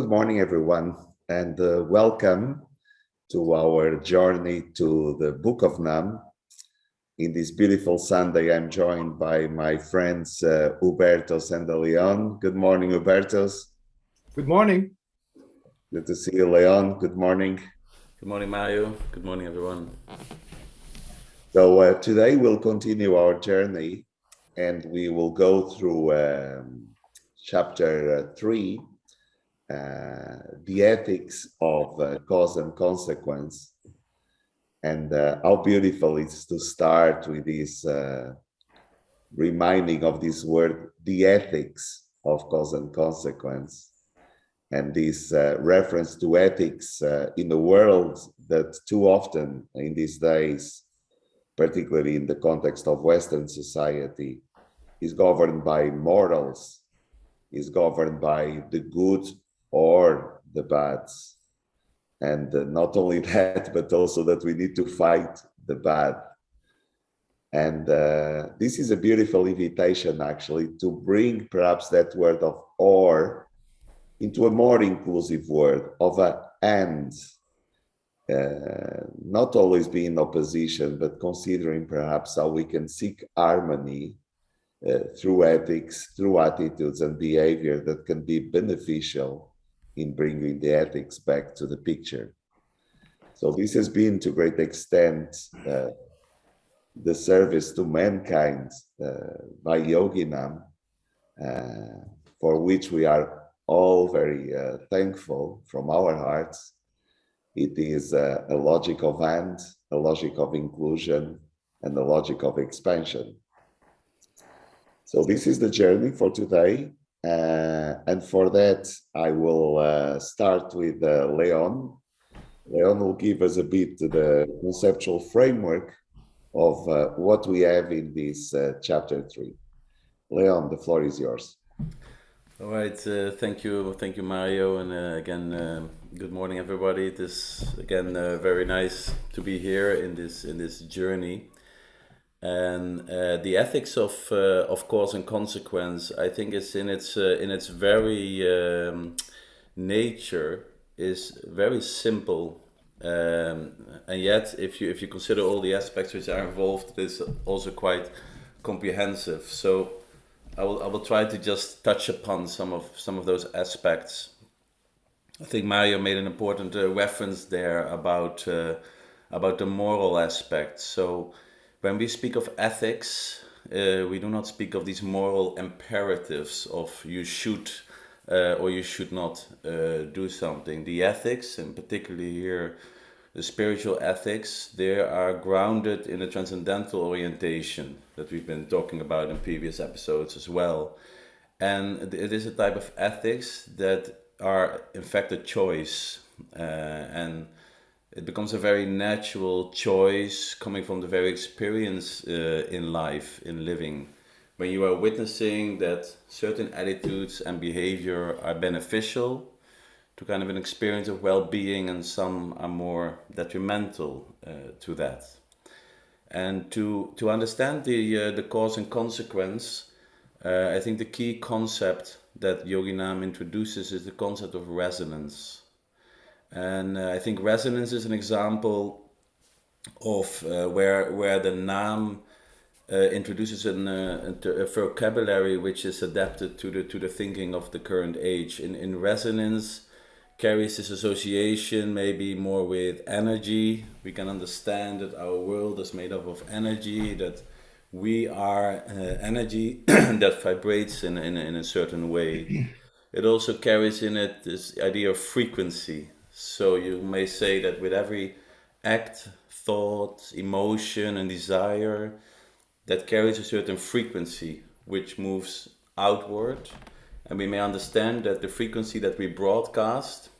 good morning, everyone, and welcome to our journey to the Book of Nâm. In this beautiful Sunday, I'm joined by my friends Hubertus and León. Good morning, Hubertus. Good morning. Good to see you, León. Good morning. Good morning, Mario. Good morning, everyone. So today we'll continue our journey, and we will go through chapter 3. The ethics of cause and consequence, and how beautiful it is to start with this reminding of this word, the ethics of cause and consequence, and this reference to ethics in a world that too often in these days, particularly in the context of Western society, is governed by morals, is governed by the good or the bad. And not only that, but also that we need to fight the bad. And this is a beautiful invitation, actually, to bring perhaps that word of or into a more inclusive word of a and. Not always be in opposition, but considering perhaps how we can seek harmony through ethics, through attitudes and behavior that can be beneficial in bringing the ethics back to the picture. So this has been to a great extent the service to mankind by Yoginâm, for which we are all very thankful from our hearts. It is a logic of and, a logic of inclusion, and a logic of expansion. So this is the journey for today. And for that, I will start with León. León will give us a bit the conceptual framework of what we have in this chapter 3. León, the floor is yours. All right, thank you, Mario, and again, good morning, everybody. It is again very nice to be here in this journey. And the ethics of cause and consequence, I think, is in its very nature is very simple, and yet if you consider all the aspects which are involved, it is also quite comprehensive. So I will try to just touch upon some of those aspects. I think Mario made an important reference there about the moral aspect. So when we speak of ethics, we do not speak of these moral imperatives of you should or you should not do something. The ethics, and particularly here, the spiritual ethics, they are grounded in a transcendental orientation that we've been talking about in previous episodes as well. And it is a type of ethics that are in fact a choice, and it becomes a very natural choice coming from the very experience in life, in living. When you are witnessing that certain attitudes and behavior are beneficial to kind of an experience of well-being, and some are more detrimental to that. And to understand the cause and consequence, I think the key concept that Yoginâm introduces is the concept of resonance. And I think resonance is an example of where the Nam introduces a vocabulary which is adapted to the thinking of the current age. In resonance carries this association maybe more with energy. We can understand that our world is made up of energy, that we are energy that vibrates in a certain way. It also carries in it this idea of frequency. So you may say that with every act, thought, emotion, and desire, that carries a certain frequency which moves outward. And we may understand that the frequency that we broadcast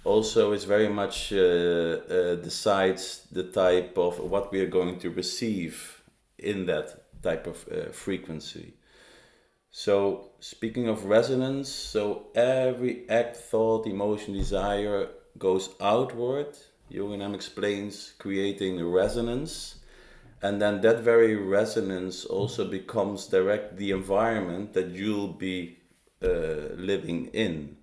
also is very much decides the type of what we are going to receive in that type of frequency. So speaking of resonance, so every act, thought, emotion, desire goes outward. Yoginâm explains creating a resonance, and then that very resonance also becomes direct the environment that you'll be living in.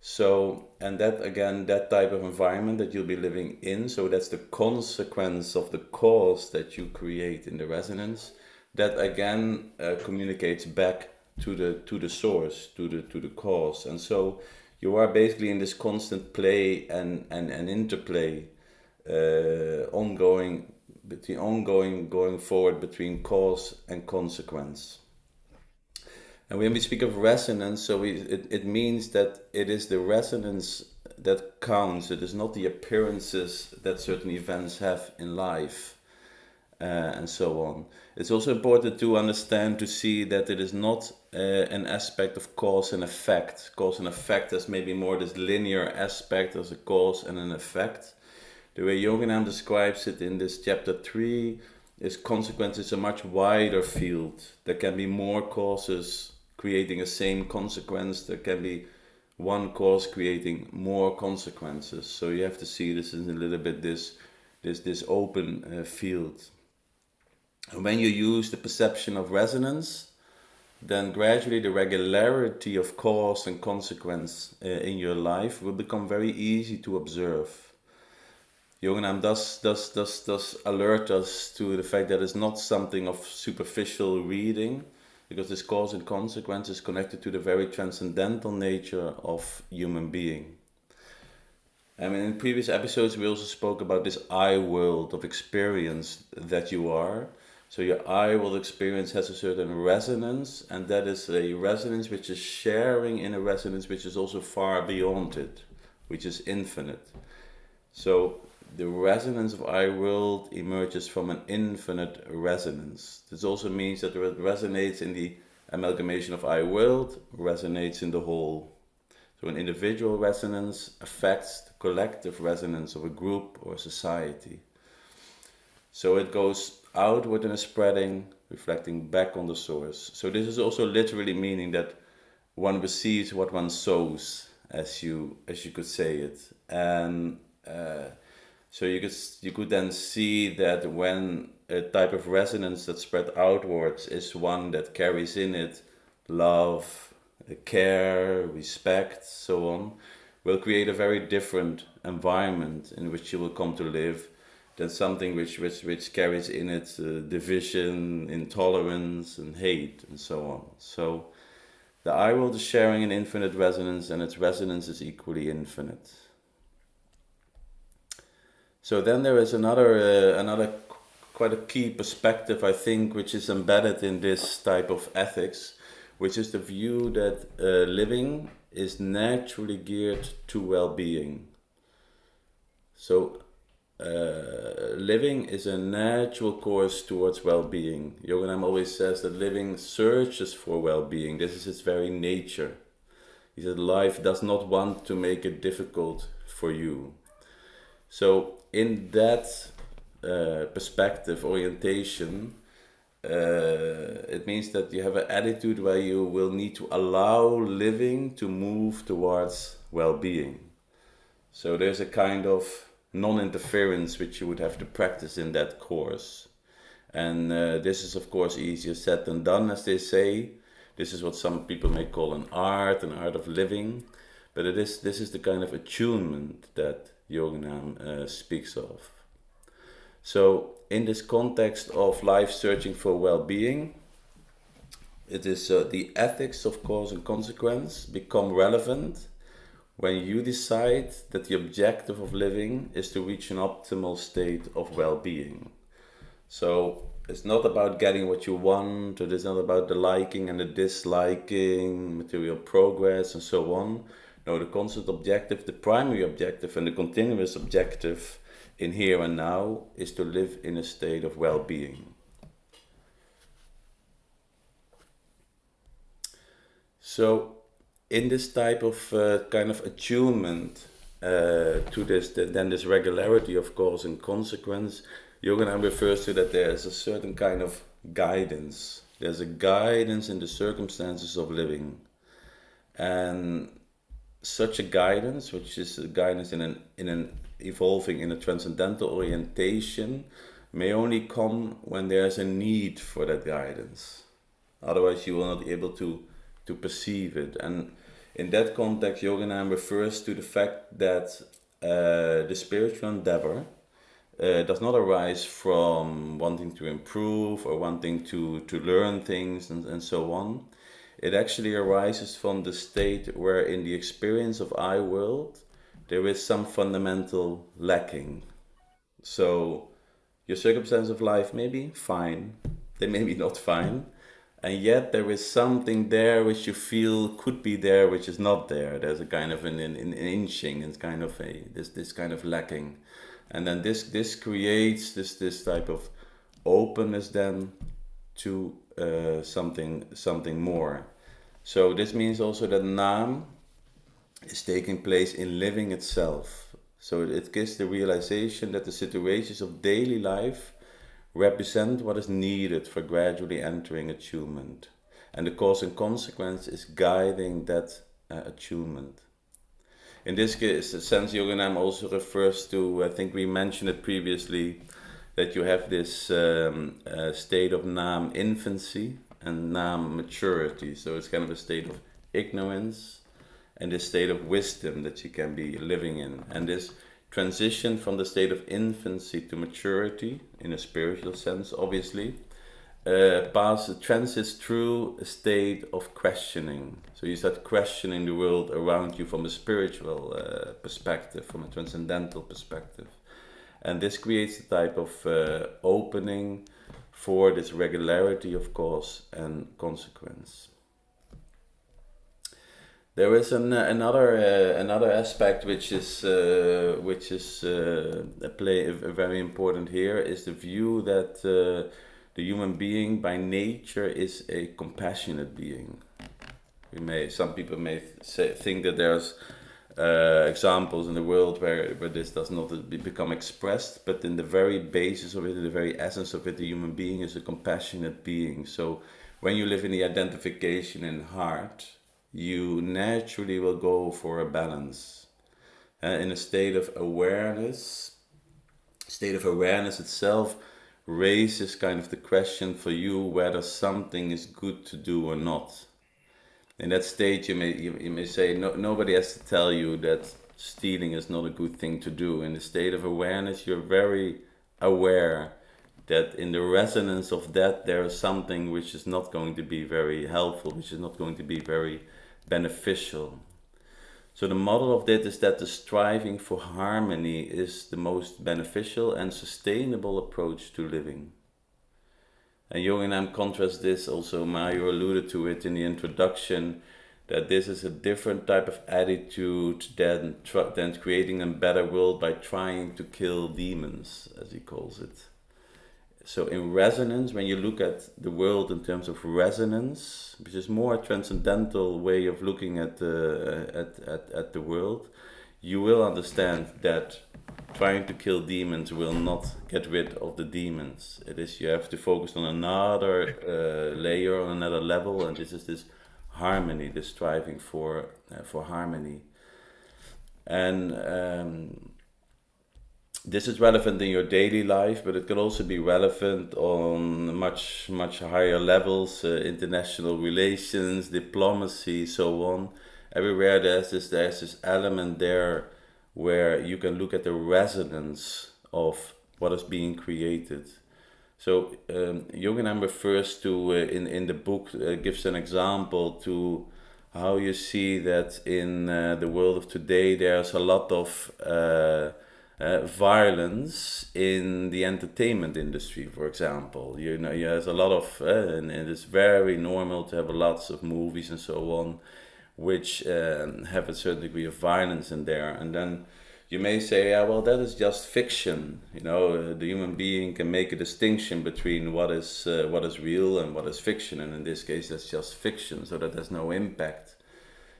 So, and that again, that type of environment that you'll be living in, so that's the consequence of the cause that you create in the resonance. That again communicates back to the source, to the cause, and so you are basically in this constant play and interplay, going forward between cause and consequence. And when we speak of resonance, so it means that it is the resonance that counts. It is not the appearances that certain events have in life, and so on. It's also important to understand, to see that it is not an aspect of cause and effect. Cause and effect as maybe more this linear aspect as a cause and an effect. The way Yoginâm describes it in this chapter 3 is consequence is a much wider field. There can be more causes creating a same consequence. There can be one cause creating more consequences. So you have to see this in a little bit this open field. And when you use the perception of resonance, then gradually the regularity of cause and consequence in your life will become very easy to observe. Yoginâm does alert us to the fact that it's not something of superficial reading, because this cause and consequence is connected to the very transcendental nature of human being. I mean, in previous episodes we also spoke about this I world of experience that you are. So your I world experience has a certain resonance, and that is a resonance which is sharing in a resonance which is also far beyond it, which is infinite. So the resonance of I world emerges from an infinite resonance. This also means that it resonates in the amalgamation of I world, resonates in the whole. So an individual resonance affects the collective resonance of a group or society. So it goes outward in a spreading, reflecting back on the source. So this is also literally meaning that one receives what one sows, as you could say it. And so you could then see that when a type of resonance that spread outwards is one that carries in it love, care, respect, so on, will create a very different environment in which you will come to live than something which carries in it division, intolerance, and hate, and so on. So the I world is sharing an infinite resonance, and its resonance is equally infinite. So then there is another quite a key perspective, I think, which is embedded in this type of ethics, which is the view that living is naturally geared to well-being. So living is a natural course towards well-being. Yoginâm always says that living searches for well-being. This is its very nature. He said life does not want to make it difficult for you. So in that perspective, orientation, it means that you have an attitude where you will need to allow living to move towards well-being. So there's a kind of non-interference which you would have to practice in that course. And this is of course easier said than done, as they say. This is what some people may call an art of living. But this is the kind of attunement that Yoginâm speaks of. So in this context of life searching for well-being, it is the ethics of cause and consequence become relevant when you decide that the objective of living is to reach an optimal state of well-being. So it's not about getting what you want, it is not about the liking and the disliking, material progress and so on. No, the constant objective, the primary objective and the continuous objective in here and now is to live in a state of well-being. So in this type of kind of attunement to this regularity of cause and consequence, Yoginâm refers to that there is a certain kind of guidance. There's a guidance in the circumstances of living. And such a guidance, which is a guidance in an evolving in a transcendental orientation, may only come when there's a need for that guidance. Otherwise you will not be able to perceive it. And In that context, Yoginam refers to the fact that the spiritual endeavor does not arise from wanting to improve or wanting to learn things and so on. It actually arises from the state where in the experience of I world there is some fundamental lacking. So your circumstance of life may be fine, they may be not fine, and yet there is something there which you feel could be there which is not there. There's a kind of an inching, and kind of a this kind of lacking. And then this creates this type of openness then to something more. So this means also that Naam is taking place in living itself. So it gives the realization that the situations of daily life represent what is needed for gradually entering attunement. And the cause and consequence is guiding that attunement. In this case, the sense Yoginam also refers to, I think we mentioned it previously, that you have this state of Naam infancy and Naam maturity. So it's kind of a state of ignorance and this state of wisdom that you can be living in. And this transition from the state of infancy to maturity, in a spiritual sense, obviously, transits through a state of questioning. So you start questioning the world around you from a spiritual perspective, from a transcendental perspective. And this creates a type of opening for this regularity of cause and consequence. There is another aspect which is very important here, is the view that the human being by nature is a compassionate being. Some people may think that there's examples in the world where this does not become expressed, but in the very basis of it, in the very essence of it, the human being is a compassionate being. So when you live in the identification in heart, you naturally will go for a balance. In a state of awareness itself raises kind of the question for you whether something is good to do or not. In that state, you may say, no, nobody has to tell you that stealing is not a good thing to do. In the state of awareness, you're very aware that in the resonance of that, there is something which is not going to be very helpful, which is not going to be very beneficial. So the model of that is that the striving for harmony is the most beneficial and sustainable approach to living. And Yoginam contrasts this, also Mário alluded to it in the introduction, that this is a different type of attitude than creating a better world by trying to kill demons, as he calls it. So in resonance, when you look at the world in terms of resonance, which is more a transcendental way of looking at the world, you will understand that trying to kill demons will not get rid of the demons. It is, you have to focus on another layer, on another level, and this is this harmony, this striving for harmony. And this is relevant in your daily life, but it can also be relevant on much higher levels, international relations, diplomacy, so on. Everywhere there's this element there where you can look at the resonance of what is being created. So Yoginam refers to, in the book, gives an example to how you see that in the world of today there's a lot of violence in the entertainment industry, for example. You know, there's a lot of, and it's very normal to have lots of movies and so on, which have a certain degree of violence in there. And then you may say, yeah, well, that is just fiction. You know, the human being can make a distinction between what is real and what is fiction, and in this case, that's just fiction, so that has no impact.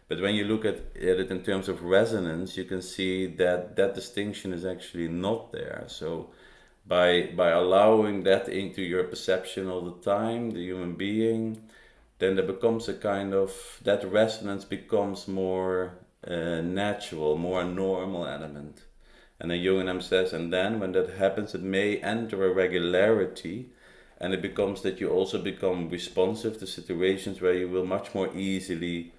But when you look at it in terms of resonance, you can see that that distinction is actually not there. So by allowing that into your perception all the time, the human being, then there becomes a kind of, that resonance becomes more natural, more normal element. And then Yoginam says, and then when that happens, it may enter a regularity, and it becomes that you also become responsive to situations where you will much more easily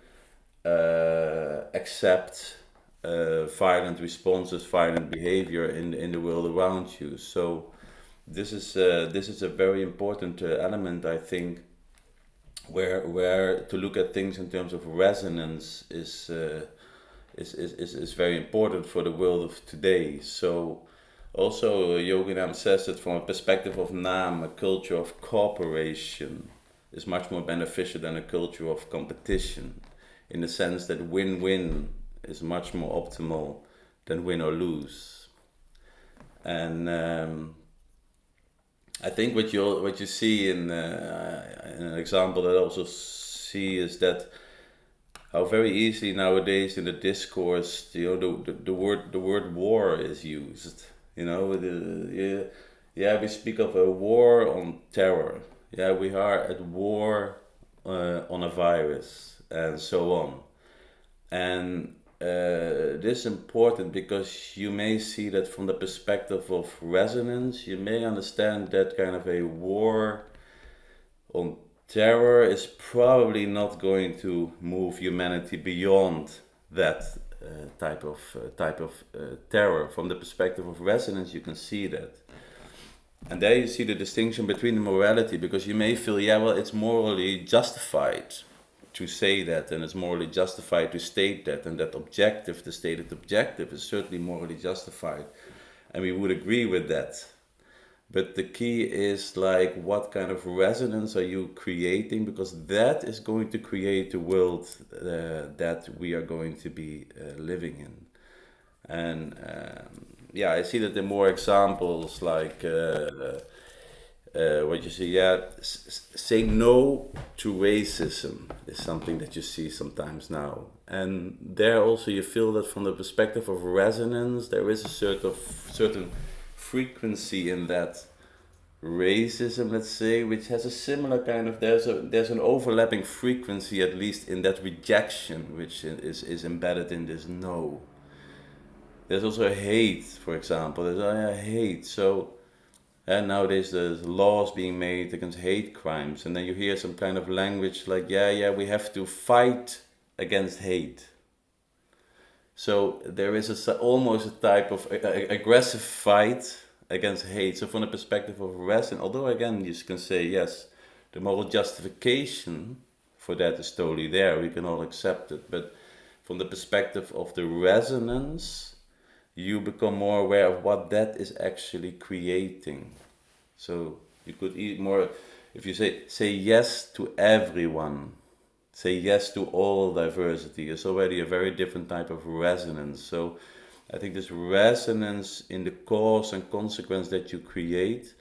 accept violent responses, violent behavior in the world around you. So this is a very important element, I think, where to look at things in terms of resonance is very important for the world of today. So also Yoginam says that from a perspective of Nam, a culture of cooperation is much more beneficial than a culture of competition, in the sense that win-win is much more optimal than win or lose. And I think what you see in an example that I also see is that how very easily nowadays in the discourse, the word war is used. We speak of a war on terror. Yeah, we are at war on a virus and so on. And this is important because you may see that from the perspective of resonance. You may understand that kind of a war on terror is probably not going to move humanity beyond that type of terror. From the perspective of resonance, you can see that. And there you see the distinction between the morality, because you may feel, yeah, well, it's morally justified to say that, and it's morally justified to state that, and that objective, the stated objective, is certainly morally justified, and we would agree with that. But the key is, like, what kind of resonance are you creating, because that is going to create the world that we are going to be living in. And I see that there are more examples, like what you see, say no to racism is something that you see sometimes now. And there also you feel that from the perspective of resonance, there is a certain frequency in that racism, let's say, which has a similar kind of, there's an overlapping frequency, at least in that rejection, which is embedded in this no. There's also hate, for example. There's hate. So, and nowadays there's laws being made against hate crimes, and then you hear some kind of language like, we have to fight against hate. So there is almost a type of aggressive fight against hate. So from the perspective of resonance, although again you can say, yes, the moral justification for that is totally there, we can all accept it, but from the perspective of the resonance, you become more aware of what that is actually creating. So you could eat more, if you say yes to everyone, say yes to all diversity, is already a very different type of resonance. So I think this resonance in the cause and consequence that you create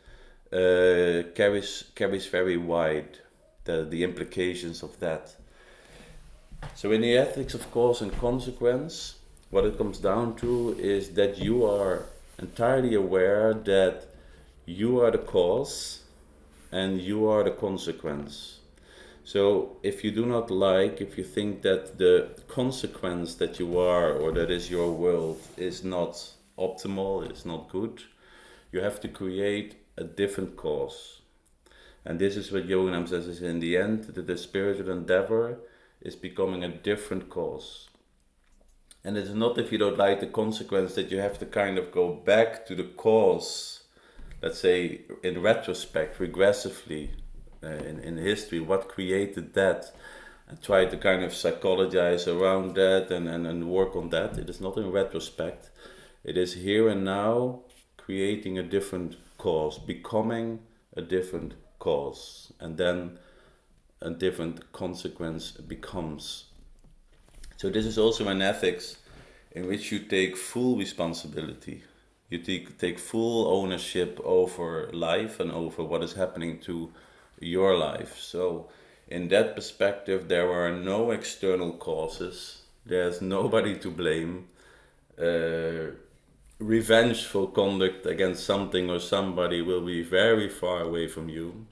carries very wide, the implications of that. So in the ethics of cause and consequence, what it comes down to is that you are entirely aware that you are the cause and you are the consequence. So if you do not if you think that the consequence that you are, or that is your world, is not optimal, is not good, you have to create a different cause. And this is what Yoginam says, is in the end, that the spiritual endeavor is becoming a different cause. And it's not, if you don't like the consequence, that you have to kind of go back to the cause, let's say in retrospect, regressively, in history, what created that, and try to kind of psychologize around that and work on that. It is not in retrospect. It is here and now, creating a different cause, becoming a different cause, and then a different consequence becomes. So this is also an ethics in which you take full responsibility. You take full ownership over life and over what is happening to your life. So in that perspective, there are no external causes. There's nobody to blame. Revengeful conduct against something or somebody will be very far away from you,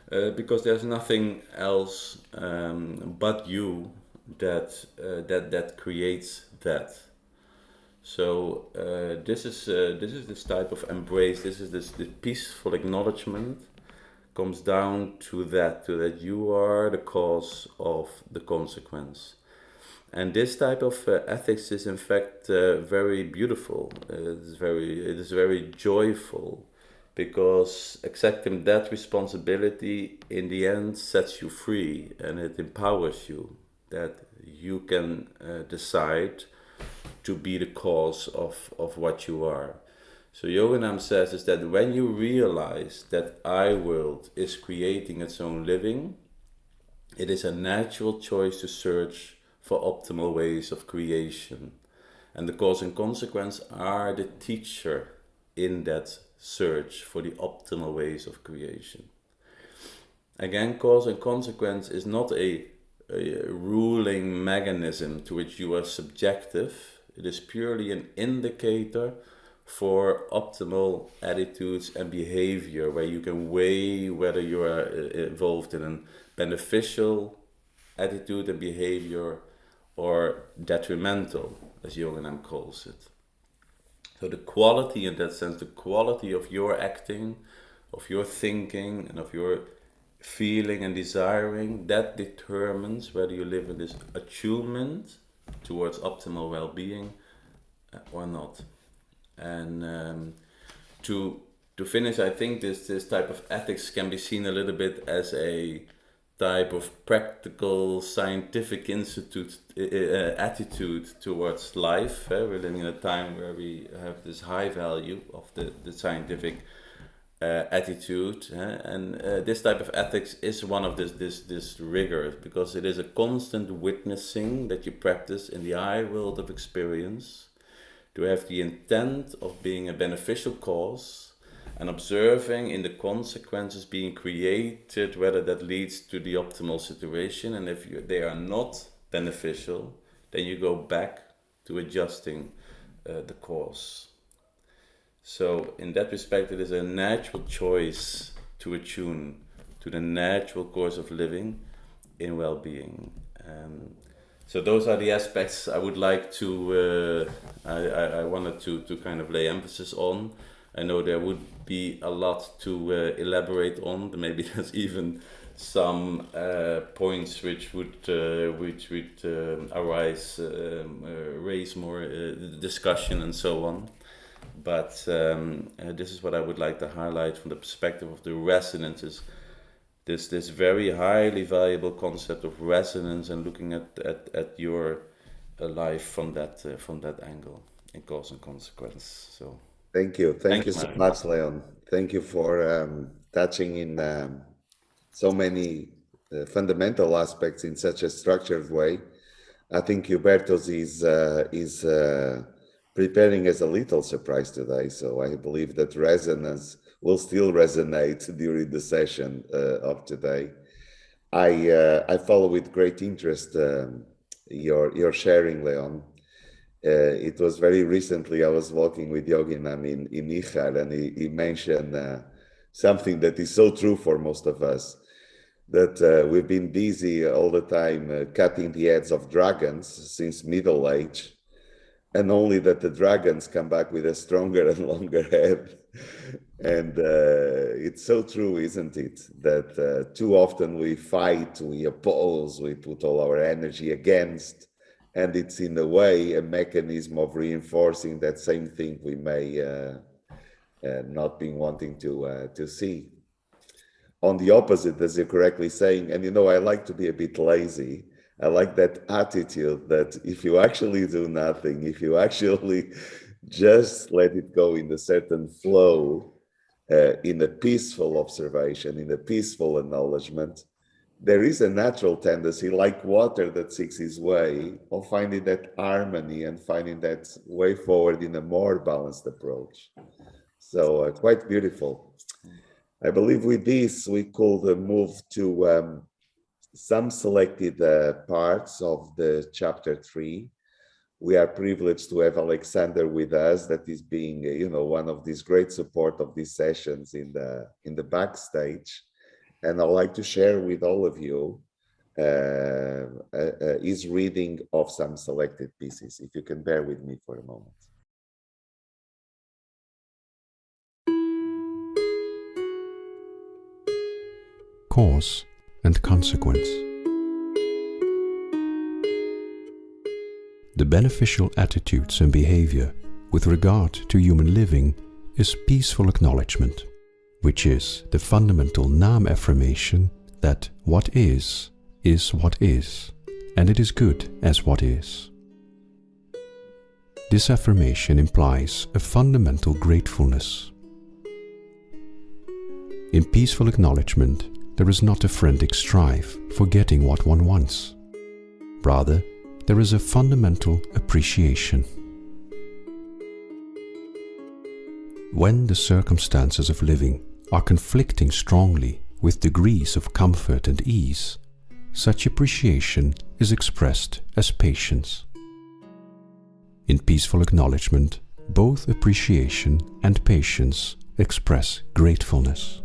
because there's nothing else but you that creates that. So this is this type of embrace. This is this peaceful acknowledgement comes down to that you are the cause of the consequence. And this type of ethics is in fact very beautiful. It is very joyful, because accepting that responsibility in the end sets you free, and it empowers you that you can decide to be the cause of what you are. So Yoginam says is that when you realize that I world is creating its own living, it is a natural choice to search for optimal ways of creation. And the cause and consequence are the teacher in that search for the optimal ways of creation. Again, cause and consequence is not a ruling mechanism to which you are subjective. It is purely an indicator for optimal attitudes and behavior, where you can weigh whether you are involved in a beneficial attitude and behavior or detrimental, as Yoginam calls it. So the quality, in that sense, the quality of your acting, of your thinking, and of your feeling and desiring, that determines whether you live in this attunement towards optimal well-being or not. And to finish, I think this type of ethics can be seen a little bit as a type of practical scientific attitude towards life. We're living in a time where we have this high value of the scientific attitude, and this type of ethics is one of this rigor, because it is a constant witnessing that you practice in the I world of experience, to have the intent of being a beneficial cause and observing in the consequences being created, whether that leads to the optimal situation. And if they are not beneficial, then you go back to adjusting the cause. So in that respect, it is a natural choice to attune to the natural course of living in well-being. So those are the aspects I would like to, I wanted to kind of lay emphasis on. I know there would be a lot to elaborate on. Maybe there's even some points which would arise, raise more discussion and so on. But this is what I would like to highlight from the perspective of the resonances. This very highly valuable concept of resonance, and looking at your life from that angle, in cause and consequence. So thank you so Mario. much, Leon. Thank you for touching in so many fundamental aspects in such a structured way. I think Hubertus is preparing as a little surprise today, so I believe that resonance will still resonate during the session of today. I follow with great interest your sharing, Leon. It was very recently I was walking with Yoginam in Ichar, and he mentioned something that is so true for most of us, that we've been busy all the time cutting the heads of dragons since middle age, and only that the dragons come back with a stronger and longer head. And it's so true, isn't it? That too often we fight, we oppose, we put all our energy against, and it's in a way a mechanism of reinforcing that same thing we may not be wanting to see. On the opposite, as you're correctly saying, and I like to be a bit lazy. I like that attitude that if you actually do nothing, if you actually just let it go in a certain flow, in a peaceful observation, in a peaceful acknowledgement, there is a natural tendency, like water that seeks its way, of finding that harmony and finding that way forward in a more balanced approach. So quite beautiful. I believe with this, we could move to some selected parts of the chapter 3. We are privileged to have Alexander with us, that is being, one of these great support of these sessions in the backstage. And I'd like to share with all of you his reading of some selected pieces. If you can bear with me for a moment. Cause and consequence. The beneficial attitudes and behavior with regard to human living is peaceful acknowledgement, which is the fundamental Nâm affirmation that what is what is, and it is good as what is. This affirmation implies a fundamental gratefulness. In peaceful acknowledgement, there is not a frantic strive for getting what one wants. Rather, there is a fundamental appreciation. When the circumstances of living are conflicting strongly with degrees of comfort and ease, such appreciation is expressed as patience. In peaceful acknowledgement, both appreciation and patience express gratefulness.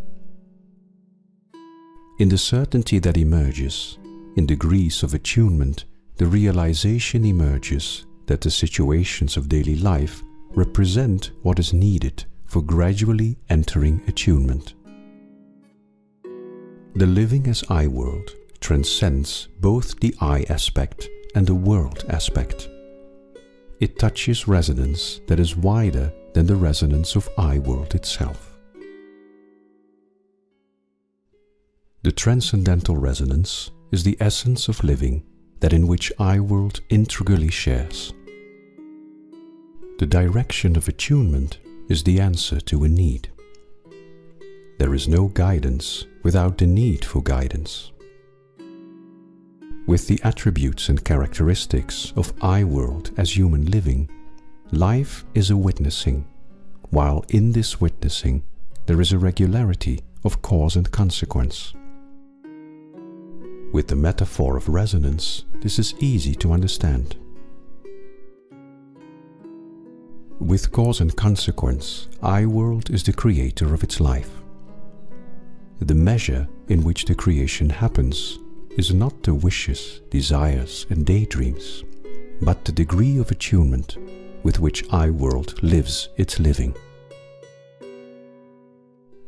In the certainty that emerges, in degrees of attunement, the realization emerges that the situations of daily life represent what is needed for gradually entering attunement. The living as I world transcends both the I aspect and the world aspect. It touches resonance that is wider than the resonance of I world itself. The transcendental resonance is the essence of living that in which I world integrally shares. The direction of attunement is the answer to a need. There is no guidance without the need for guidance. With the attributes and characteristics of I world as human living, life is a witnessing, while in this witnessing there is a regularity of cause and consequence. With the metaphor of resonance, this is easy to understand. With cause and consequence, I world is the creator of its life. The measure in which the creation happens is not the wishes, desires, and daydreams, but the degree of attunement with which I world lives its living.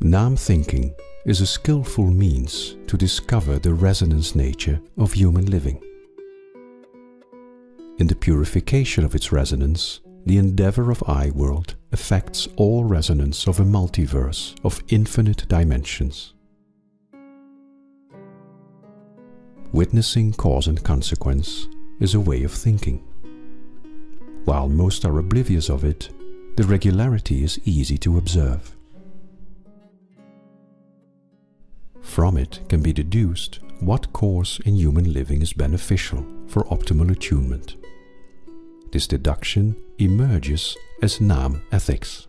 Nâm thinking is a skillful means to discover the resonance nature of human living. In the purification of its resonance, the endeavor of I world affects all resonance of a multiverse of infinite dimensions. Witnessing cause and consequence is a way of thinking. While most are oblivious of it, the regularity is easy to observe. From it can be deduced what course in human living is beneficial for optimal attunement. This deduction emerges as Nâm ethics.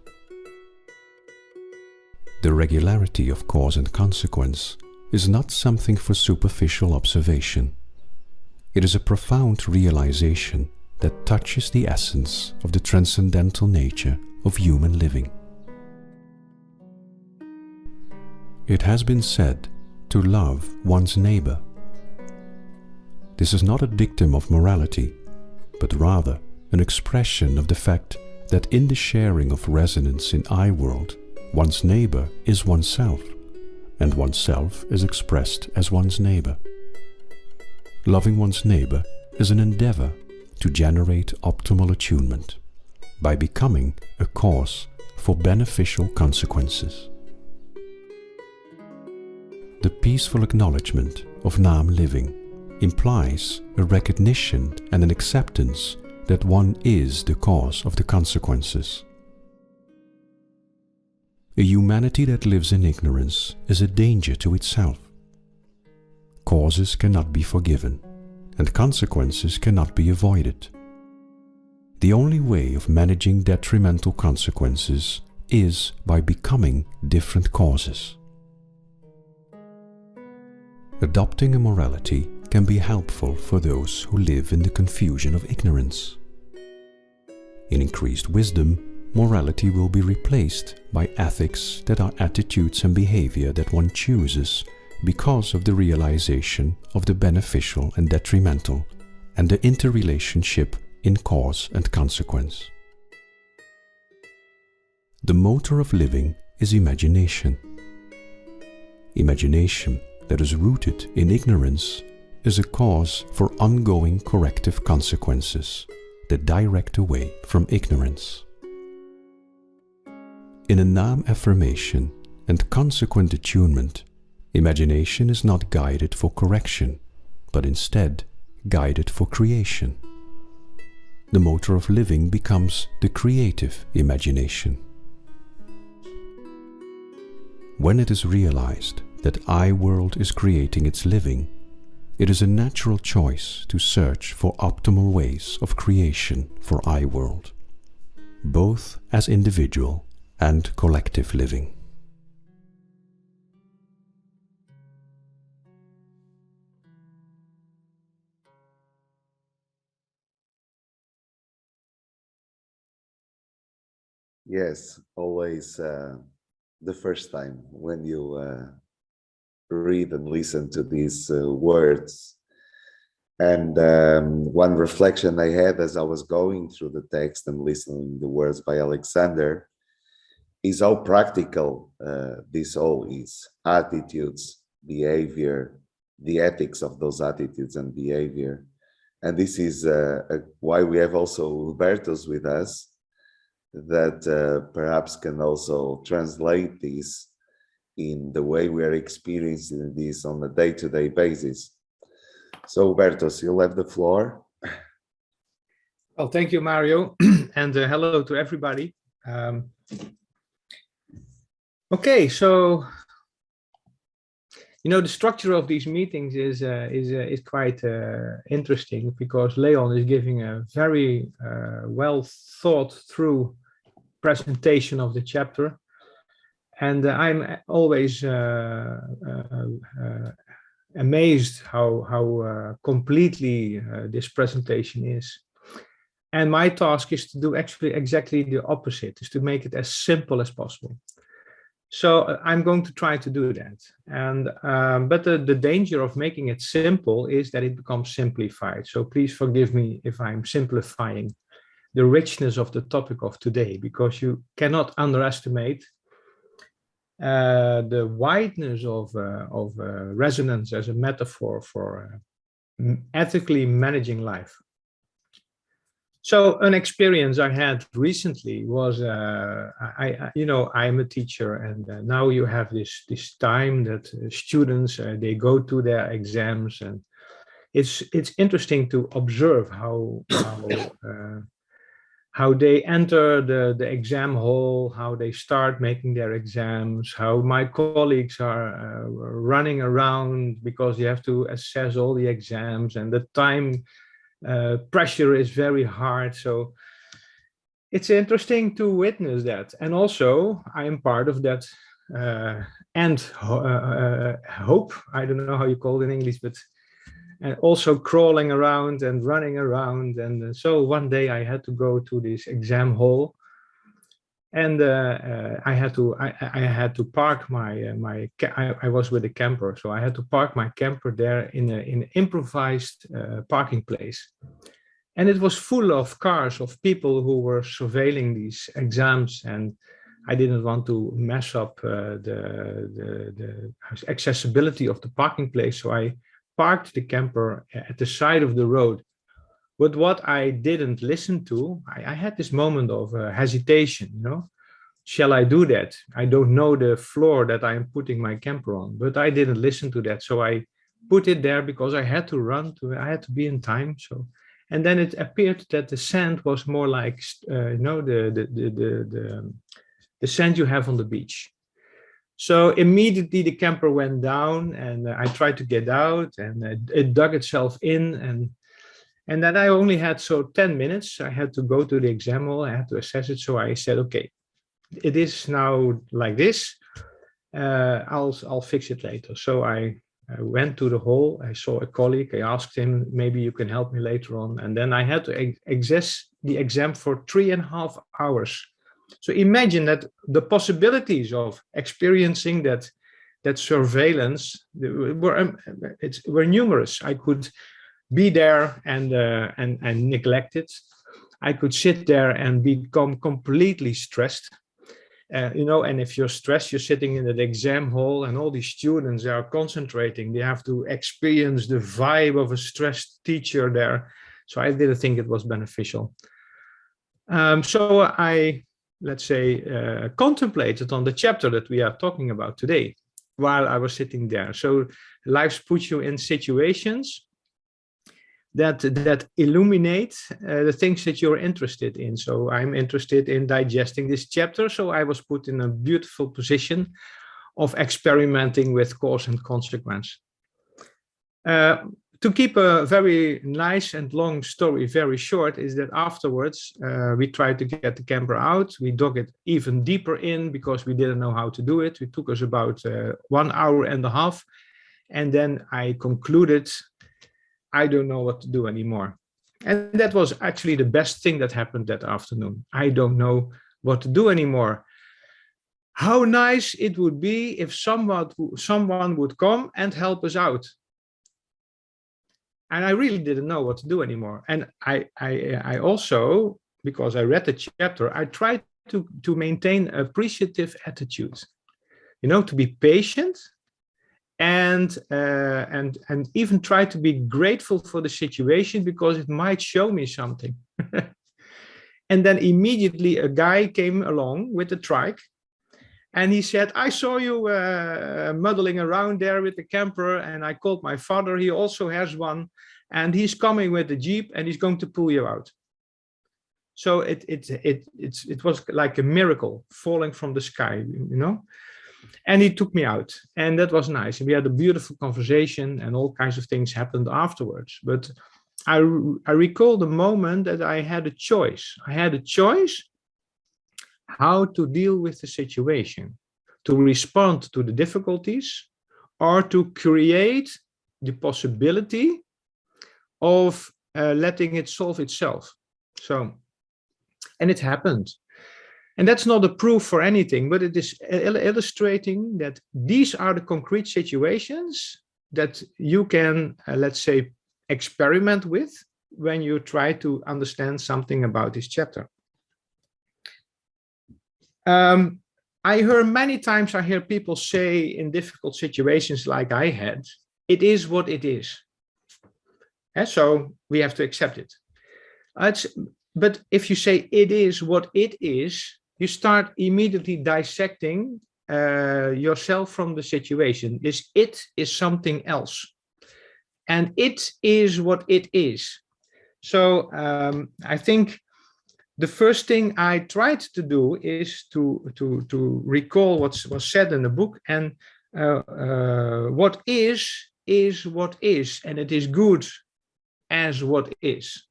The regularity of cause and consequence is not something for superficial observation. It is a profound realization that touches the essence of the transcendental nature of human living. It has been said to love one's neighbor. This is not a dictum of morality, but rather an expression of the fact that in the sharing of resonance in I world, one's neighbor is oneself, and oneself is expressed as one's neighbor. Loving one's neighbor is an endeavor to generate optimal attunement by becoming a cause for beneficial consequences. The peaceful acknowledgement of Nâm living implies a recognition and an acceptance that one is the cause of the consequences. A humanity that lives in ignorance is a danger to itself. Causes cannot be forgiven, and consequences cannot be avoided. The only way of managing detrimental consequences is by becoming different causes. Adopting a morality can be helpful for those who live in the confusion of ignorance. In increased wisdom, morality will be replaced by ethics that are attitudes and behavior that one chooses because of the realization of the beneficial and detrimental and the interrelationship in cause and consequence. The motor of living is imagination. Imagination that is rooted in ignorance is a cause for ongoing corrective consequences, that direct away from ignorance. In a Nam affirmation and consequent attunement, imagination is not guided for correction, but instead guided for creation. The motor of living becomes the creative imagination. When it is realized that I-world is creating its living, it is a natural choice to search for optimal ways of creation for I-world, both as individual and collective living. Yes, always the first time when you read and listen to these words. And one reflection I had as I was going through the text and listening the words by Alexander is how practical this all is. Attitudes, behavior, the ethics of those attitudes and behavior. And this is why we have also Hubertus with us, that perhaps can also translate this in the way we are experiencing this on a day-to-day basis. So, Hubertus, you'll have the floor. Well, thank you, Mario, and hello to everybody. Okay, so the structure of these meetings is quite interesting, because León is giving a very well thought through presentation of the chapter, and I'm always amazed how completely this presentation is. And my task is to do actually exactly the opposite, is to make it as simple as possible. So I'm going to try to do that. And but the danger of making it simple is that it becomes simplified. So please forgive me if I'm simplifying the richness of the topic of today, because you cannot underestimate the wideness of resonance as a metaphor for ethically managing life. So an experience I had recently was, I'm a teacher, and now you have this time that students they go to their exams, and it's interesting to observe how they enter the exam hall, how they start making their exams, how my colleagues are running around because you have to assess all the exams, and the time pressure is very hard. So it's interesting to witness that. And also I am part of that hope, I don't know how you call it in English, but and also crawling around and running around. And so one day I had to go to this exam hall, and I had to park I was with a camper, so I had to park my camper there in an improvised parking place. And it was full of cars of people who were surveilling these exams, and I didn't want to mess up the accessibility of the parking place, so I parked the camper at the side of the road. But what I didn't listen to, I had this moment of hesitation, shall I do that? I don't know the floor that I'm putting my camper on, but I didn't listen to that. So I put it there because I had to I had to be in time. So, and then it appeared that the sand was more like, the sand you have on the beach. So immediately the camper went down, and I tried to get out, and it dug itself in, and then I only had 10 minutes. I had to go to the exam hall. I had to assess it. So I said, okay, it is now like this. I'll fix it later. So I went to the hall. I saw a colleague. I asked him, maybe you can help me later on. And then I had to access the exam for 3.5 hours. So imagine that the possibilities of experiencing that surveillance were numerous. I could be there and neglect it. I could sit there and become completely stressed. And if you're stressed, you're sitting in the exam hall, and all these students are concentrating. They have to experience the vibe of a stressed teacher there. So I didn't think it was beneficial. So I, let's say, contemplated on the chapter that we are talking about today while I was sitting there. So life puts you in situations that illuminate the things that you're interested in. So I'm interested in digesting this chapter. So I was put in a beautiful position of experimenting with cause and consequence. To keep a very nice and long story very short is that afterwards we tried to get the camper out. We dug it even deeper in because we didn't know how to do it. It took us about 1 hour and a half. And then I concluded, I don't know what to do anymore. And that was actually the best thing that happened that afternoon. I don't know what to do anymore. How nice it would be if someone would come and help us out. And I really didn't know what to do anymore. And I also, because I read the chapter, I tried to maintain an appreciative attitude, you know, to be patient and even try to be grateful for the situation because it might show me something. And then immediately a guy came along with a trike. And he said, I saw you muddling around there with the camper, and I called my father. He also has one, and he's coming with the Jeep, and he's going to pull you out. So it was like a miracle falling from the sky, you know. And he took me out, and that was nice. And we had a beautiful conversation, and all kinds of things happened afterwards. But I recall the moment that I had a choice. I had a choice how to deal with the situation, to respond to the difficulties, or to create the possibility of letting it solve itself. So, and it happened. And that's not a proof for anything, but it is illustrating that these are the concrete situations that you can, let's say, experiment with when you try to understand something about this chapter. I heard many times, I hear people say in difficult situations like I had, it is what it is. And so we have to accept it. But if you say it is what it is, you start immediately dissecting yourself from the situation. This it is something else. And it is what it is. So I think the first thing I tried to do is to recall what was said in the book, and what is what is, and it is good as what is.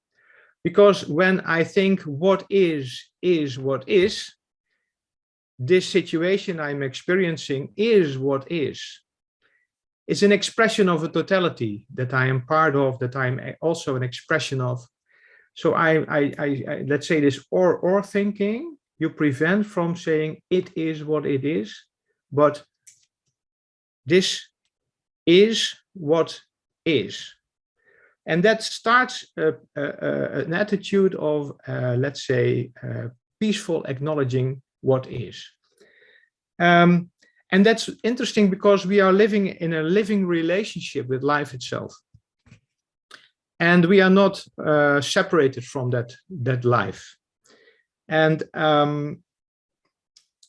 Because when I think what is what is, this situation I'm experiencing is what is. It's an expression of a totality that I am part of, that I'm also an expression of. So I let's say this or thinking, you prevent from saying it is what it is, but this is what is. And that starts an attitude of, let's say, peaceful acknowledging what is. And that's interesting because we are living in a living relationship with life itself. And we are not separated from that life. And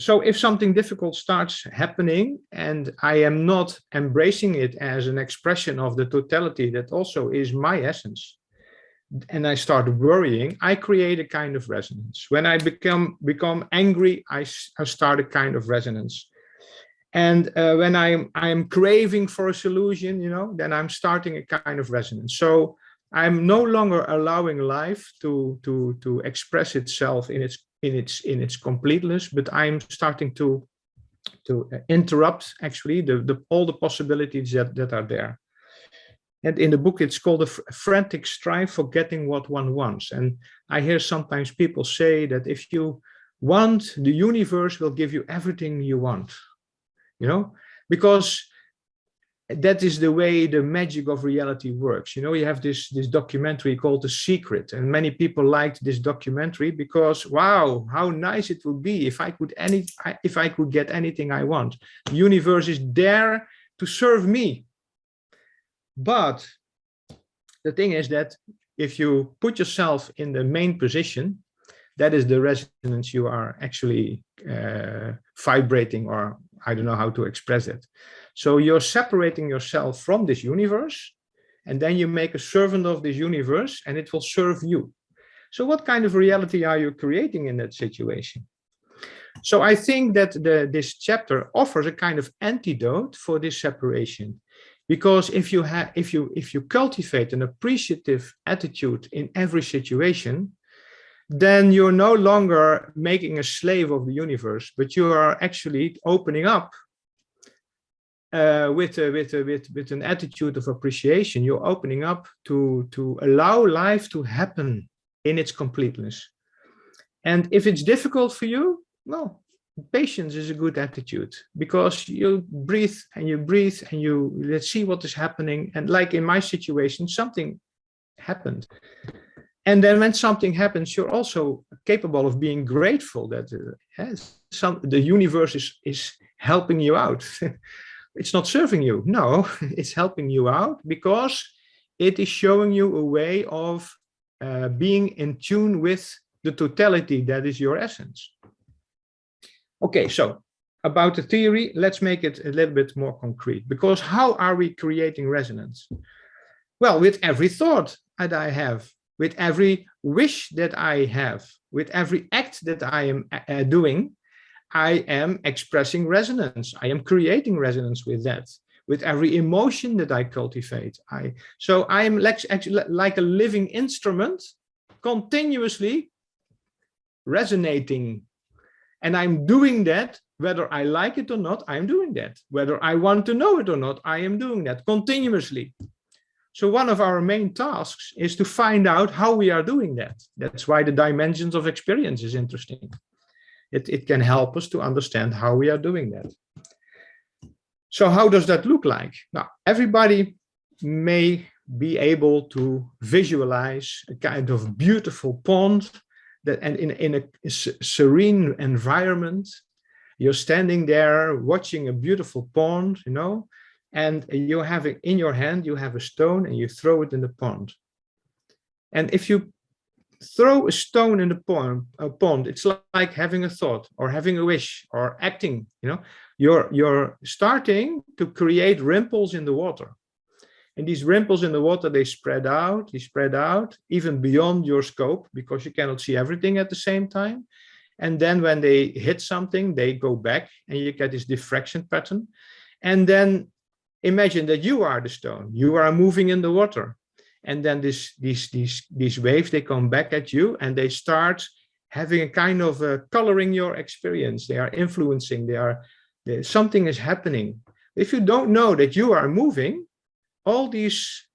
so if something difficult starts happening and I am not embracing it as an expression of the totality that also is my essence, and I start worrying, I create a kind of resonance. When I become angry, I start a kind of resonance. And when I'm craving for a solution, you know, then I'm starting a kind of resonance. So I'm no longer allowing life to express itself in its completeness, but I'm starting to interrupt actually all the possibilities that are there. And in the book, it's called a frantic strive for getting what one wants. And I hear sometimes people say that if you want, the universe will give you everything you want, you know, because that is the way the magic of reality works. You know, you have this documentary called The Secret, and many people liked this documentary because, wow, how nice it would be if I could get anything I want. The universe is there to serve me. But the thing is that if you put yourself in the main position, that is the resonance you are actually vibrating, or I don't know how to express it. So you're separating yourself from this universe, and then you make a servant of this universe, and it will serve you. So what kind of reality are you creating in that situation? So I think that this chapter offers a kind of antidote for this separation, because if you cultivate an appreciative attitude in every situation, then you're no longer making a slave of the universe, but you are actually opening up with an attitude of appreciation. You're opening up to allow life to happen in its completeness. And if it's difficult for you, well, patience is a good attitude, because you breathe and you let's see what is happening. And like in my situation, something happened. And then when something happens, you're also capable of being grateful that the universe is helping you out. It's not serving you. No, it's helping you out because it is showing you a way of being in tune with the totality that is your essence. Okay, so about the theory, let's make it a little bit more concrete, because how are we creating resonance? Well, with every thought that I have, with every wish that I have, with every act that I am doing, I am expressing resonance. I am creating resonance with that. With every emotion that I cultivate. So I am actually like a living instrument, continuously resonating. And I'm doing that, whether I like it or not, I'm doing that. Whether I want to know it or not, I am doing that continuously. So one of our main tasks is to find out how we are doing that. That's why the dimensions of experience is interesting. It can help us to understand how we are doing that. So how does that look like? Now, everybody may be able to visualize a kind of beautiful pond that, and in a serene environment, you're standing there watching a beautiful pond, you know, and you have it in your hand, you have a stone and you throw it in the pond. And if you throw a stone in the pond, it's like having a thought or having a wish or acting, you know, you're starting to create ripples in the water. And these ripples in the water, they spread out even beyond your scope, because you cannot see everything at the same time. And then when they hit something, they go back and you get this diffraction pattern. And then imagine that you are the stone, you are moving in the water. And then these waves, they come back at you and they start having a kind of coloring your experience. They are influencing, something is happening. If you don't know that you are moving, all these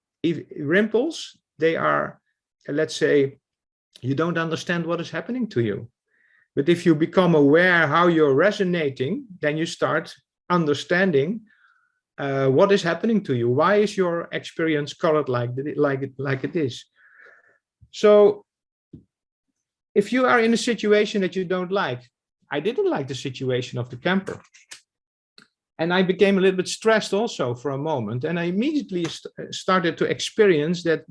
ripples, they are, let's say, you don't understand what is happening to you. But if you become aware how you're resonating, then you start understanding what is happening to you. Why is your experience colored like it is? So if you are in a situation that you don't like, I didn't like the situation of the camper. And I became a little bit stressed also for a moment. And I immediately started to experience that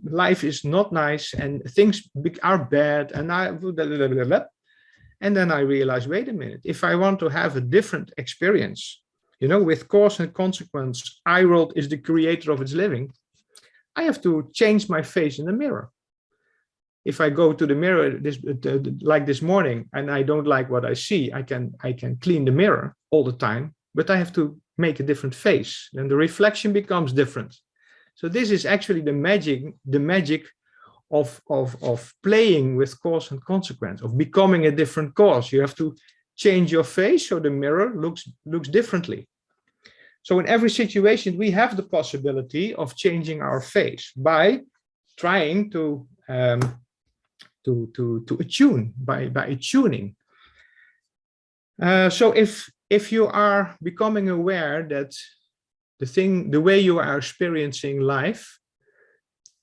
life is not nice and things are bad. And then I realized, wait a minute, if I want to have a different experience, you know, with cause and consequence, I world is the creator of its living, I have to change my face in the mirror. If I go to the mirror like this morning and I don't like what I see, I can clean the mirror all the time, but I have to make a different face, and the reflection becomes different. So this is actually the magic of playing with cause and consequence, of becoming a different cause. You have to change your face so the mirror looks differently. So in every situation, we have the possibility of changing our face by trying to attune, by attuning. So if you are becoming aware that the way you are experiencing life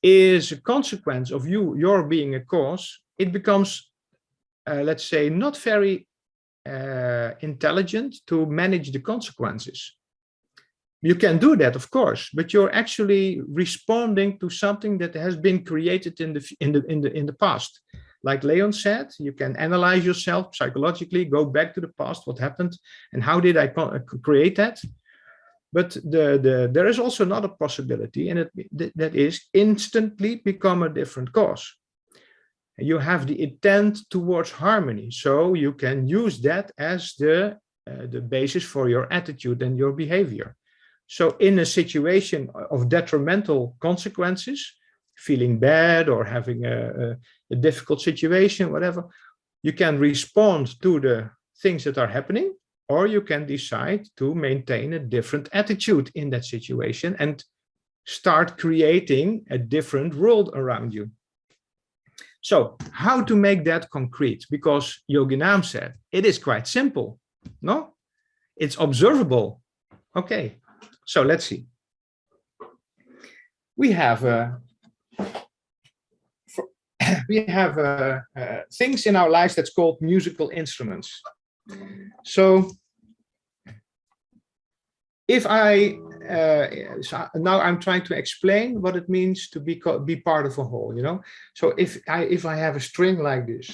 is a consequence of your being a cause, it becomes, let's say, not very intelligent to manage the consequences. You can do that, of course, but you're actually responding to something that has been created in the past. Like Leon said, you can analyze yourself psychologically, go back to the past, what happened, and how did I create that? But there is also another possibility, and that is instantly become a different cause. You have the intent towards harmony, so you can use that as the basis for your attitude and your behavior. So in a situation of detrimental consequences, feeling bad or having a difficult situation, whatever, you can respond to the things that are happening, or you can decide to maintain a different attitude in that situation and start creating a different world around you. So how to make that concrete? Because Yoginâm said, it is quite simple, no? It's observable. Okay, so let's see. We have things in our lives that's called musical instruments. So if now I'm trying to explain what it means to be part of a whole, you know. So if I have a string like this,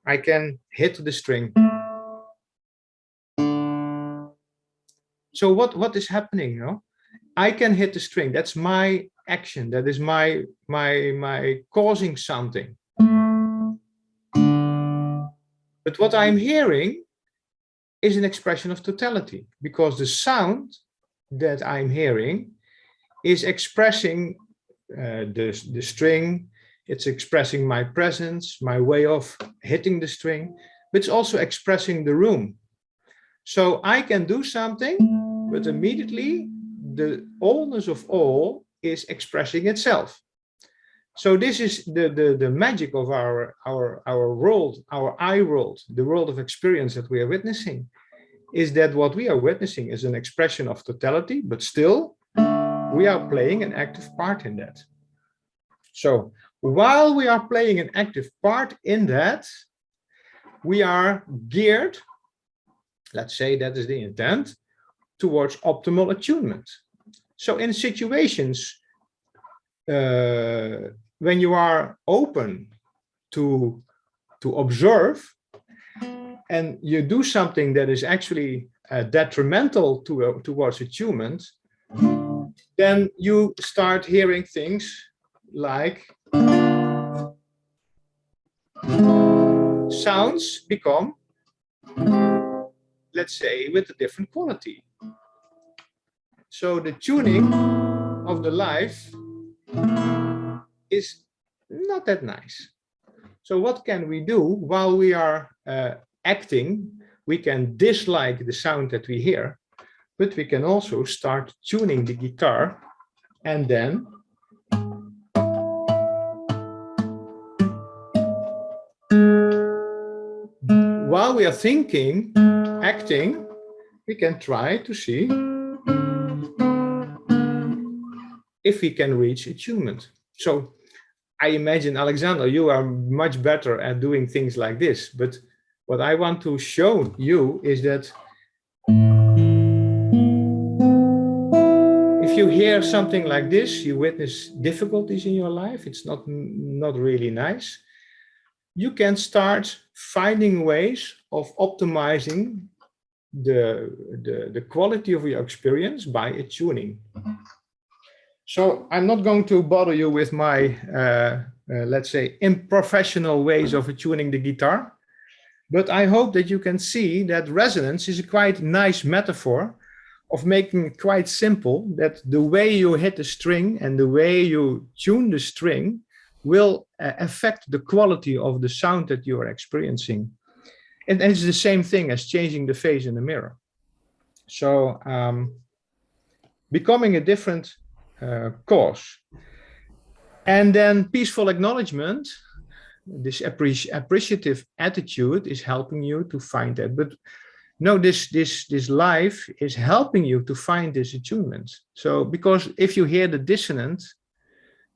I can hit the string. So what is happening, you know? I can hit the string. That's my action. That is my causing something. But what I'm hearing is an expression of totality, because the sound that I'm hearing is expressing the string. It's expressing my presence, my way of hitting the string, but it's also expressing the room. So I can do something, but immediately the allness of all is expressing itself. So this is the magic of our world, our I world, the world of experience that we are witnessing, is that what we are witnessing is an expression of totality, but still we are playing an active part in that. So while we are playing an active part in that, we are geared, let's say that is the intent, towards optimal attunement. So in situations when you are open to observe, and you do something that is actually detrimental towards attunement, then you start hearing things like sounds become, let's say, with a different quality. So the tuning of the life is not that nice. So what can we do while we are acting? We can dislike the sound that we hear, but we can also start tuning the guitar, and then while we are thinking, acting, we can try to see if we can reach attunement. So I imagine, Alexander, you are much better at doing things like this, but what I want to show you is that if you hear something like this, you witness difficulties in your life, it's not really nice, you can start finding ways of optimizing the quality of your experience by attuning. So I'm not going to bother you with my, let's say, unprofessional ways of attuning the guitar, but I hope that you can see that resonance is a quite nice metaphor of making it quite simple, that the way you hit the string and the way you tune the string will affect the quality of the sound that you are experiencing. And it's the same thing as changing the face in the mirror. So becoming a different cause. And then peaceful acknowledgement, this appreciative attitude is helping you to find that. But no, this life is helping you to find this attunement. So because if you hear the dissonant,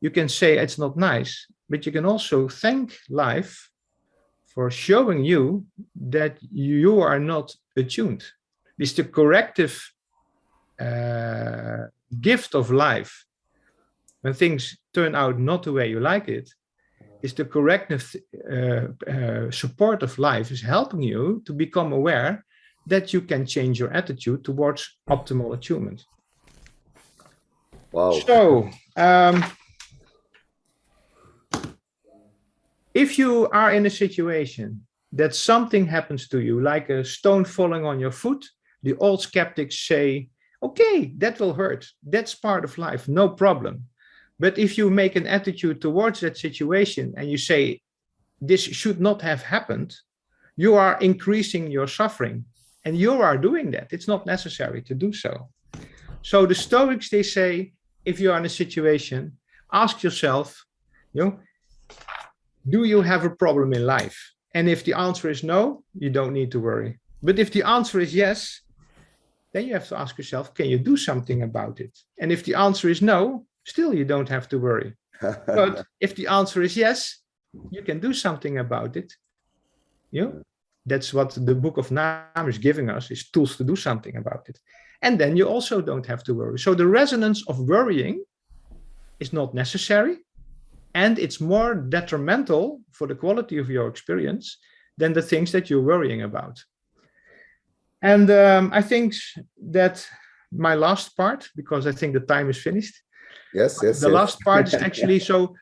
you can say it's not nice, but you can also thank life for showing you that you are not attuned. It's the corrective gift of life, when things turn out not the way you like it, is the corrective support of life is helping you to become aware that you can change your attitude towards optimal attunement. Wow. So, if you are in a situation that something happens to you, like a stone falling on your foot, the old skeptics say, okay, that will hurt. That's part of life, no problem. But if you make an attitude towards that situation and you say, this should not have happened, you are increasing your suffering. And you are doing that. It's not necessary to do so. So the Stoics, they say, if you are in a situation, ask yourself, do you have a problem in life? And if the answer is no, you don't need to worry. But if the answer is yes, then you have to ask yourself, can you do something about it? And if the answer is no, still you don't have to worry. But if the answer is yes, you can do something about it. That's what the Book of Nâm is giving us, is tools to do something about it. And then you also don't have to worry. So the resonance of worrying is not necessary, and it's more detrimental for the quality of your experience than the things that you're worrying about. And I think that my last part, because I think the time is finished. Yes. The last part is actually so.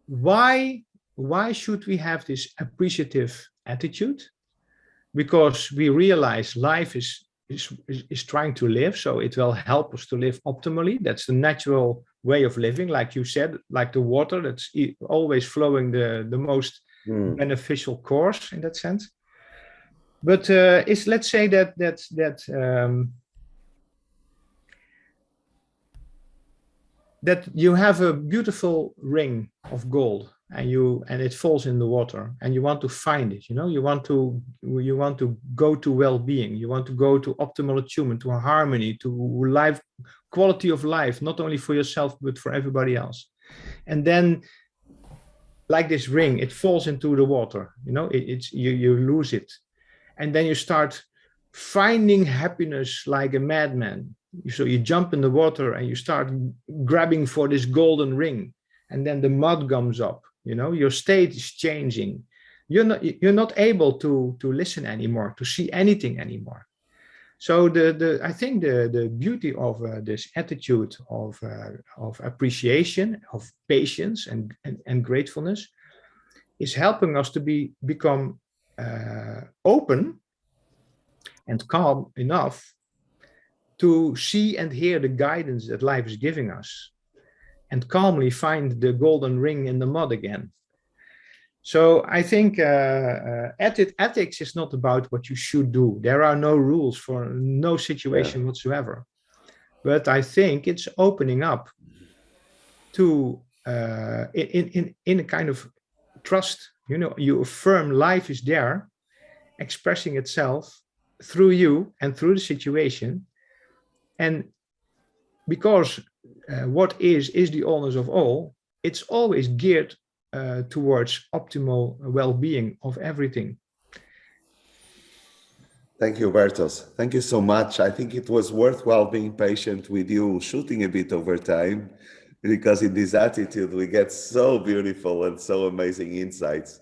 Why should we have this appreciative attitude? Because we realize life is trying to live, so it will help us to live optimally. That's the natural way of living, like you said, like the water that's always flowing the most beneficial course in that sense. But let's say that you have a beautiful ring of gold and it falls in the water and you want to find it, you want to go to well-being, you want to go to optimal attunement, to harmony, to life, quality of life, not only for yourself but for everybody else. And then, like this ring, it falls into the water, you lose it, and then you start finding happiness like a madman. So you jump in the water and you start grabbing for this golden ring, and then the mud comes up, your state is changing. You're not able to listen anymore, to see anything anymore. So I think the beauty of this attitude of appreciation, of patience and gratefulness is helping us to become open and calm enough to see and hear the guidance that life is giving us, and calmly find the golden ring in the mud again. So I think ethics is not about what you should do. There are no rules for no situation whatsoever. But I think it's opening up to in a kind of trust. You affirm life is there, expressing itself through you and through the situation. And because what is the honors of all, it's always geared towards optimal well-being of everything. Thank you, Hubertus. Thank you so much. I think it was worthwhile being patient with you, shooting a bit over time, because in this attitude, we get so beautiful and so amazing insights.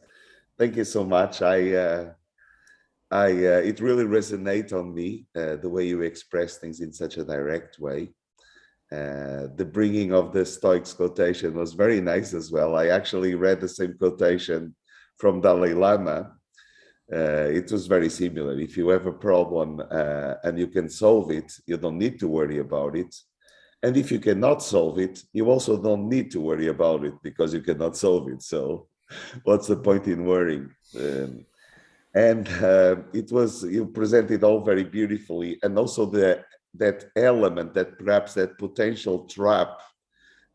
Thank you so much. It really resonates on me, the way you express things in such a direct way. The bringing of the Stoics quotation was very nice as well. I actually read the same quotation from Dalai Lama. It was very similar. If you have a problem and you can solve it, you don't need to worry about it. And if you cannot solve it, you also don't need to worry about it because you cannot solve it. So what's the point in worrying? You presented all very beautifully, and also that element, that perhaps that potential trap,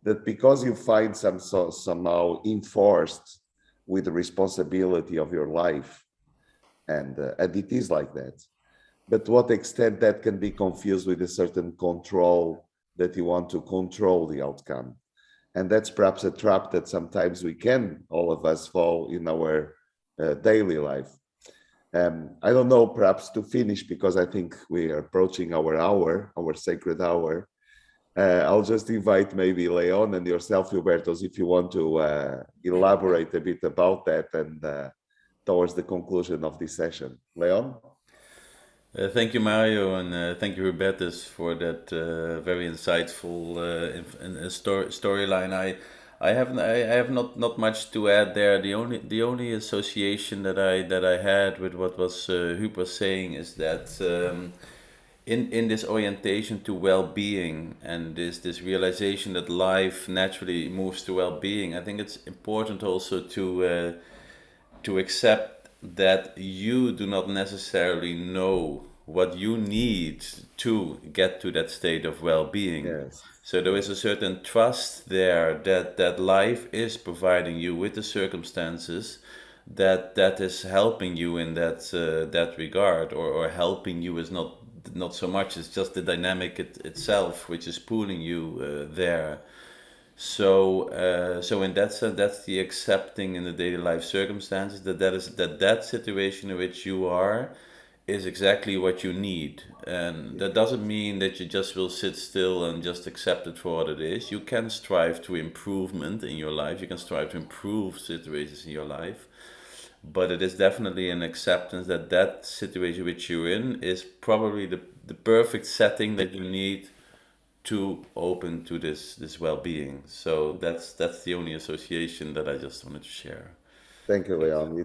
that because you find somehow enforced with the responsibility of your life, and it is like that. But to what extent that can be confused with a certain control, that you want to control the outcome, and that's perhaps a trap that sometimes we can, all of us, fall in our daily life. I don't know, perhaps to finish, because I think we are approaching our sacred hour. I'll just invite maybe León and yourself, Hubertus, if you want to elaborate a bit about that and towards the conclusion of this session. León? Thank you, Mario, and thank you, Hubertus, for that very insightful storyline. I have not much to add there. The only association that I had with what was Huub was saying is that in this orientation to well-being and this realization that life naturally moves to well-being, I think it's important also to accept that you do not necessarily know what you need to get to that state of well-being. Yes. So there is a certain trust there that life is providing you with the circumstances that is helping you in that regard, or helping you is not so much. It's just the dynamic itself which is pulling you there. So in that sense, that's the accepting in the daily life circumstances that situation in which you are is exactly what you need. And that doesn't mean that you just will sit still and just accept it for what it is. You can strive to improvement in your life. You can strive to improve situations in your life. But it is definitely an acceptance that situation which you're in is probably the perfect setting that you need to open to this well-being. So that's the only association that I just wanted to share. Thank you, León.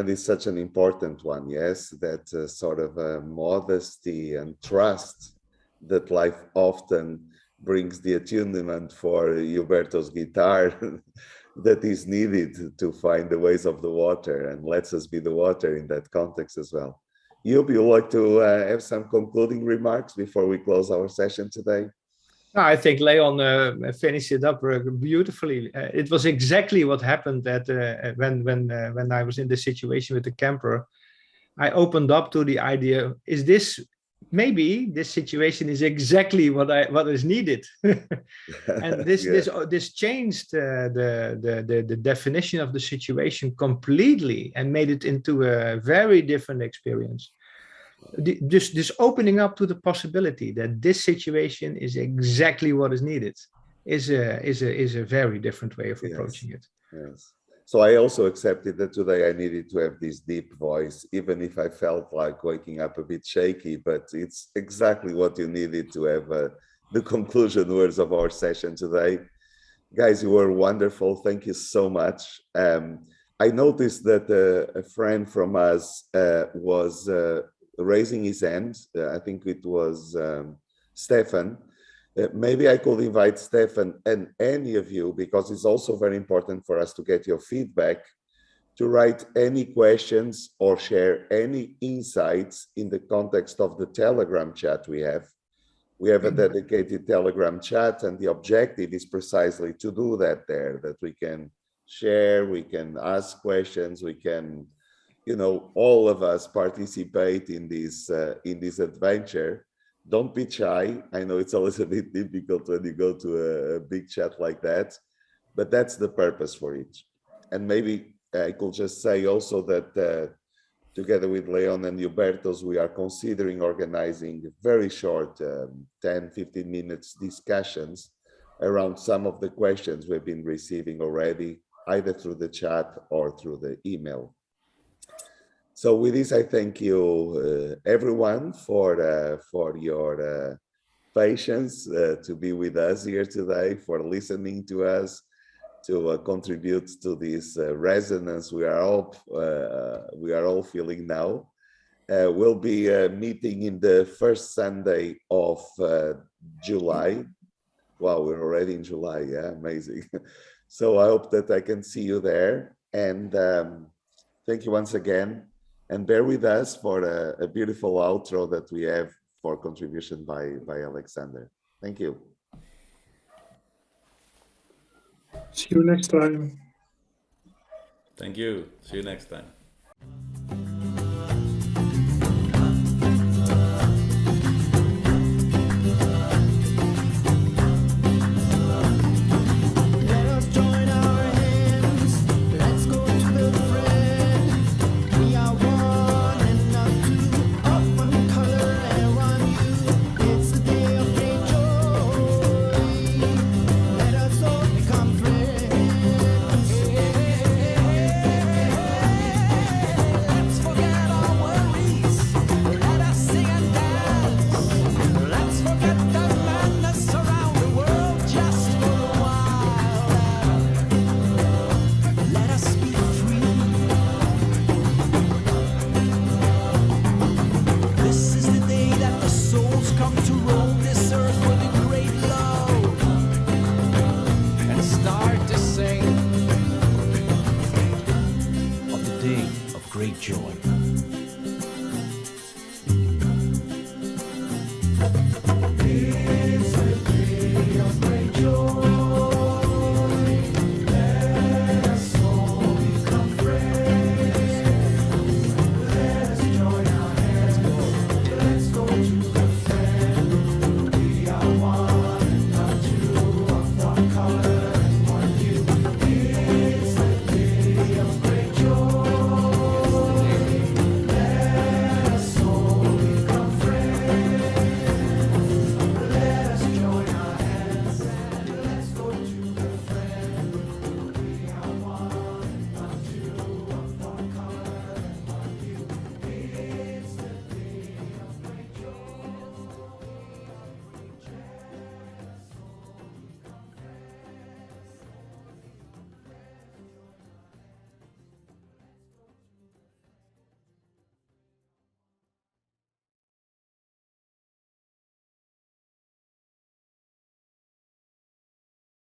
It's such an important one, yes, that sort of modesty and trust that life often brings the attunement for Huberto's guitar that is needed to find the ways of the water, and lets us be the water in that context as well. Huub, you like to have some concluding remarks before we close our session today? I think Leon finished it up beautifully. It was exactly what happened that when I was in this situation with the camper. I opened up to the idea: is this maybe this situation is exactly what is needed? And this changed the definition of the situation completely and made it into a very different experience. This opening up to the possibility that this situation is exactly what is needed is a very different way of approaching it. Yes. So I also accepted that today I needed to have this deep voice, even if I felt like waking up a bit shaky, but it's exactly what you needed to have the conclusion words of our session today. Guys, you were wonderful. Thank you so much. I noticed that a friend from us was raising his hand. I think it was Stefan. Maybe I could invite Stefan and any of you, because it's also very important for us to get your feedback, to write any questions or share any insights in the context of the Telegram chat we have. We have a dedicated Telegram chat, and the objective is precisely to do that there, that we can share, we can ask questions, we can, all of us participate in this adventure. Don't be shy. I know it's a little bit difficult when you go to a big chat like that, but that's the purpose for it. And maybe I could just say also that together with León and Hubertus, we are considering organizing very short 10-15 minutes discussions around some of the questions we've been receiving already, either through the chat or through the email. So with this, I thank you, everyone, for your patience to be with us here today, for listening to us, to contribute to this resonance we are all feeling now. We'll be meeting in the first Sunday of July. Wow, we're already in July. Yeah, amazing. So I hope that I can see you there. And thank you once again. And bear with us for a beautiful outro that we have for contribution by Alexander. Thank you. See you next time. Thank you. See you next time.